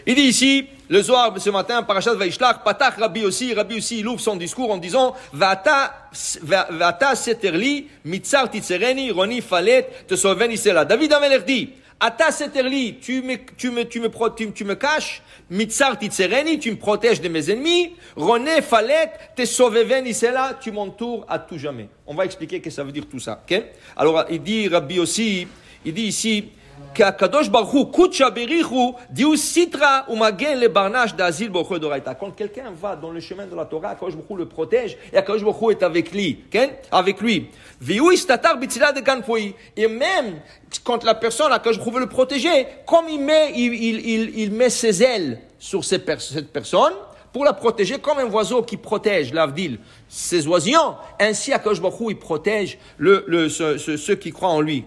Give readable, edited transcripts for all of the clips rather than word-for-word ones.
Il dit ici, le Zohar ce matin, Parashat Vaishlach, Patach Rabbi aussi, il ouvre son discours en disant, Vata seterli, mitzar titzereni, roni falet, te sauveni sela. David Amelech dit, Ata seterli, tu me caches, mitzar titzereni, tu me protèges de mes ennemis, roni falet, te sauveni sela, tu m'entoures à tout jamais. On va expliquer ce que ça veut dire tout ça, ok? Alors, il dit Rabbi aussi, il dit ici, Kadosh Baruch Hu, Kutsha Berichu, Diu Sitra Umagen le Barnash d'Azil Bochor d'Oraita. Quand quelqu'un va dans le chemin de la Torah, Kadosh Baruch Hu le protège et Kadosh Baruch Hu est avec lui. Avec lui. Viu Istatar Bitzila de Ganpoi. Et même quand la personne, Kadosh Baruch Hu veut le protéger, comme il met ses ailes sur cette personne, pour la protéger comme un oiseau qui protège l'Avdil, ses oisillons, ainsi Kadosh Baruch Hu il protège ceux qui croient en lui.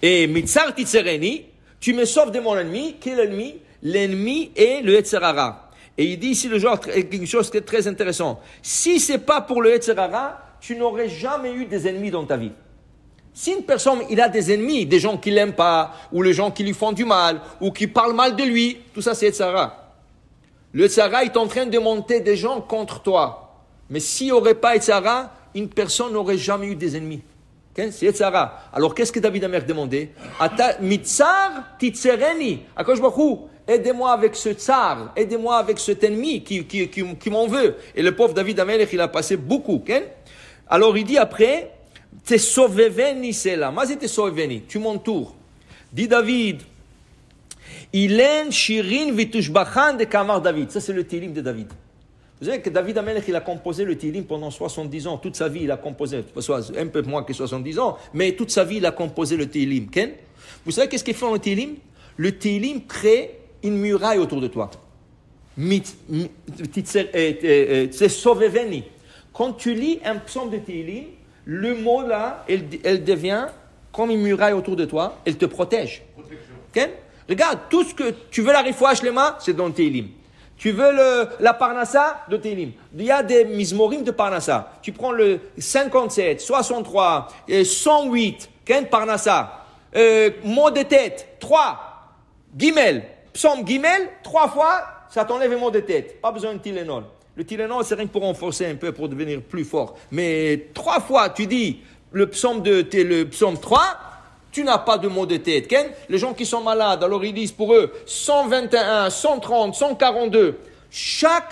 Et mitzar titzereni, tu me sauves de mon ennemi. Quel ennemi? L'ennemi est le Yetzer Hara. Et il dit ici quelque chose qui est très intéressant. Si c'est pas pour le Yetzer Hara, tu n'aurais jamais eu des ennemis dans ta vie. Si une personne, il a des ennemis, des gens qui l'aiment pas, ou les gens qui lui font du mal, ou qui parlent mal de lui, tout ça c'est Yetzer Hara. Le Yetzer Hara est en train de monter des gens contre toi. Mais s'il n'y aurait pas Yetzer Hara, une personne n'aurait jamais eu des ennemis. C'est Yetzer Hara. Alors, qu'est-ce que David Amelech demandait? Mitzar titzereni. Akadosh Baruch Hu, aidez-moi avec ce tsar, aidez-moi avec cet ennemi qui m'en veut. Et le pauvre David Amelech, il a passé beaucoup. Alors, il dit après, te sauveveni sela. Mazé te sauveveni. Tu m'entoures. Dit David, Ilen shirin vitushbachan de kamar David. Ça, c'est le Télim de David. Vous savez que David Amelech, il a composé le Télim pendant 70 ans. Toute sa vie, il a composé, un peu moins que 70 ans, mais toute sa vie, il a composé le Télim. Vous savez qu'est-ce qu'il fait dans le Télim? Le Télim crée une muraille autour de toi. C'est sauveveni. Quand tu lis un psaume de Télim, le mot là, elle devient comme une muraille autour de toi, elle te protège. Regarde, tout ce que tu veux la rifouach lema, c'est dans le Télim. Tu veux la Parnassa de Télim. Il y a des Mizmorim de Parnassa. Tu prends le 57, 63, 108, Parnassa. Mot de tête, 3. Gimel. Psaume Gimel, 3 fois, ça t'enlève un mot de tête. Pas besoin de Tylenol. Le Tylenol, c'est rien que pour renforcer un peu, pour devenir plus fort. Mais 3 fois, tu dis le psaume 3, tu n'as pas de mot de tête. Les gens qui sont malades, alors ils disent pour eux 121, 130, 142. Chaque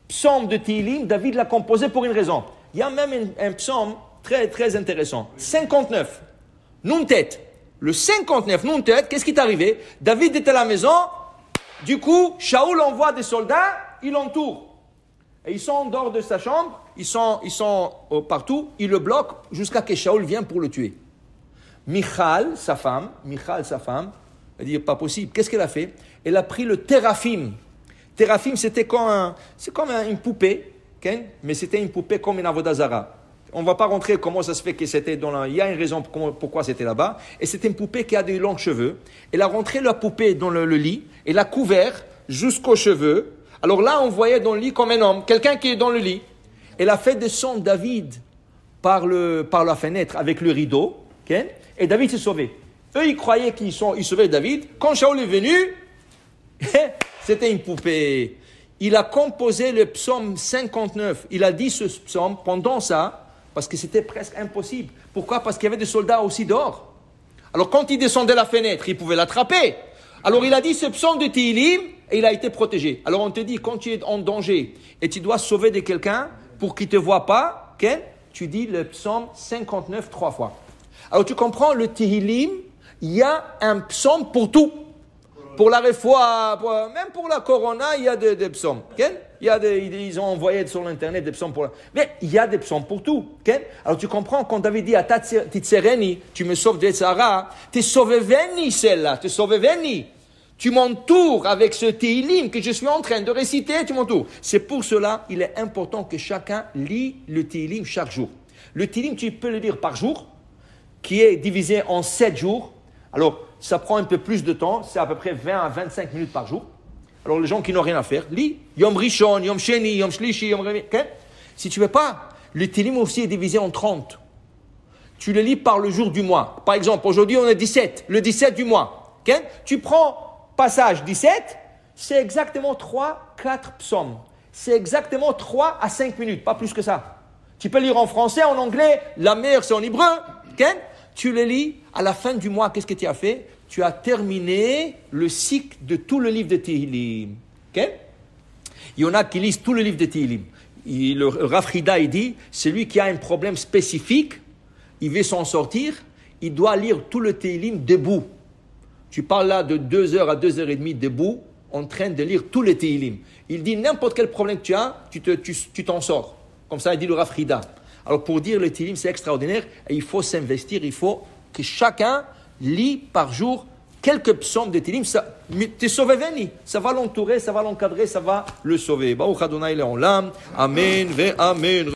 psaume de Télim, David l'a composé pour une raison. Il y a même un psaume très, très intéressant. 59. Nun tête. Le 59, nun tête, qu'est-ce qui est arrivé? David était à la maison. Du coup, Shaoul envoie des soldats, ils l'entourent. Et ils sont en dehors de sa chambre, ils sont partout, ils le bloquent jusqu'à ce que Shaoul vienne pour le tuer. Michal, sa femme, elle dit pas possible. Qu'est-ce qu'elle a fait? Elle a pris le téraphim. Téraphim, c'est comme une poupée, mais c'était une poupée comme une avodah zara. On ne va pas rentrer comment ça se fait que c'était il y a une raison pourquoi c'était là-bas. Et c'était une poupée qui a des longs cheveux. Elle a rentré la poupée dans le lit et l'a couvert jusqu'aux cheveux. Alors là, on voyait dans le lit comme un homme, quelqu'un qui est dans le lit. Elle a fait descendre David par la fenêtre avec le rideau. Et David s'est sauvé. Eux, ils croyaient qu'ils sauvaient David. Quand Shaoul est venu, c'était une poupée. Il a composé le psaume 59. Il a dit ce psaume pendant ça, parce que c'était presque impossible. Pourquoi? Parce qu'il y avait des soldats aussi dehors. Alors quand il descendait la fenêtre, il pouvait l'attraper. Alors il a dit ce psaume de Télim et il a été protégé. Alors on te dit, quand tu es en danger et tu dois sauver de quelqu'un pour qu'il ne te voie pas, tu dis le psaume 59 3 fois. Alors tu comprends, le Tehillim, il y a un psaume pour tout. Pour la réfoua, même pour la corona, il y a des psaumes. Ils ont envoyé sur l'internet des psaumes mais il y a des psaumes pour tout. Alors tu comprends, quand David dit Ata titzereni, tu me sauves de Yetzer Hara, te sauveveni celle-là, te sauveveni. Tu m'entoures avec ce Tehillim que je suis en train de réciter, tu m'entoures. C'est pour cela, il est important que chacun lit le Tehillim chaque jour. Le Tehillim, tu peux le lire par jour, qui est divisé en 7 jours. Alors, ça prend un peu plus de temps, c'est à peu près 20 à 25 minutes par jour. Alors, les gens qui n'ont rien à faire, lis Yom Rishon, Yom Sheni, Yom Shlishi, Yom Remi. Si tu ne veux pas, le Télim aussi est divisé en 30. Tu le lis par le jour du mois. Par exemple, aujourd'hui, on est 17, le 17 du mois. Tu prends passage 17, c'est exactement 3-4 psaumes. C'est exactement 3 à 5 minutes, pas plus que ça. Tu peux lire en français, en anglais, la meilleure c'est en hébreu. Okay? Tu le lis, à la fin du mois, qu'est-ce que tu as fait? Tu as terminé le cycle de tout le livre de Tehillim. Okay? Il y en a qui lisent tout le livre de Tehillim. Le Rav Hida, il dit, celui qui a un problème spécifique, il veut s'en sortir, il doit lire tout le Tehillim debout. Tu parles là de 2h à 2h30 debout, en train de lire tout le Tehillim. Il dit, n'importe quel problème que tu as, tu t'en sors. Comme ça, il dit le Rav Hida. Alors, pour dire le Tehillim, c'est extraordinaire, et il faut s'investir, il faut que chacun lit par jour quelques psaumes de Tehillim. Tu es sauvé, Veni. Ça va l'entourer, ça va l'encadrer, ça va le sauver. Baruch Adonai Le'olam. Amen ve Amen.